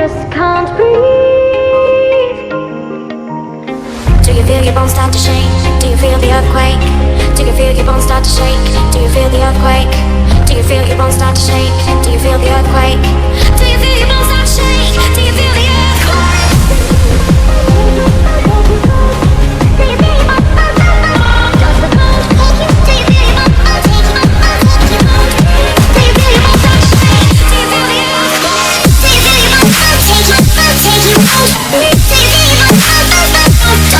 just can't breathe. Do you feel your bones start to shake? Do you feel the earthquake? Do you feel your bones start to shake? Do you feel the earthquake? Do you feel your bones start to shake? Do you feel the earthquake? Do you feel your bones start to shake? Do you feel the earthquake? Do you feel your bones start to shake? Does the cold take you? Do you feel your bones start to shake? Do you feel your bones start to shake? Do you feel the earthquake? Do you feel your bones start to take you? Take you out?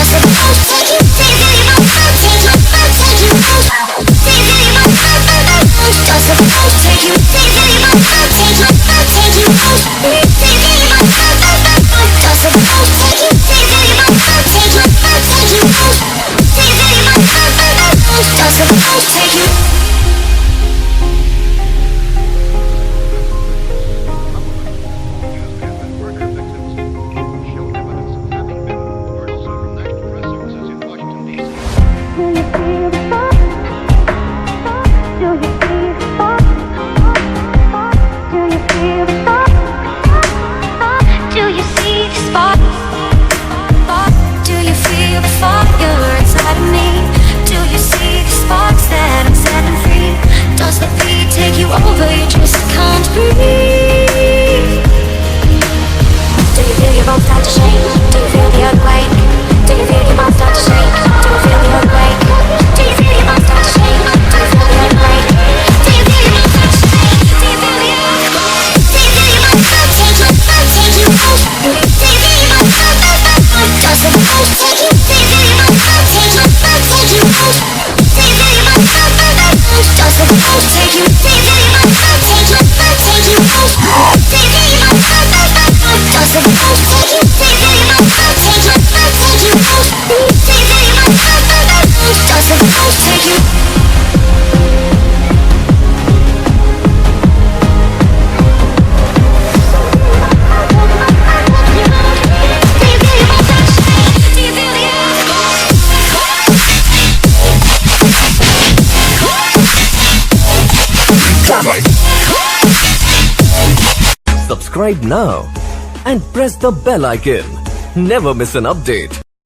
Do you feel your bones start to shake? Does the cold take you? Do you feel your bones start to take you? Take you out? Do you feel your bones start to shake? Does the cold take you? Do you feel your bones start to take you? Take you out? Do you feel your bones start to shake? Does the cold take you? Do you feel your bones start to take you? Take you out? Do you feel your bones start to shake? Does the cold take you? Over, you just can't breathe. Do you feel your bones start to shake? Do you feel the earthquake? Do you feel your bones start to shake? Do you feel the earthquake? Do you feel your bones start to shake? Do you feel the earthquake? Do you feel your bones start to shake? Do you feel the earthquake? Do you feel your bones start to take you? Take you out? Do you feel your bones start to shake? Does the cold take you? Do you feel your bones start to take you? Take you out? Do you feel your bones start to shake? Does the cold take you? Do you feel your bones start to take you? Take you out? Do you feel your bones start to shake? Does the cold take you? Do you feel your bones start to take you? Take you out? Do you feel your bones start to shake? Does the cold take you? Subscribe now and press the bell icon. Never miss an update.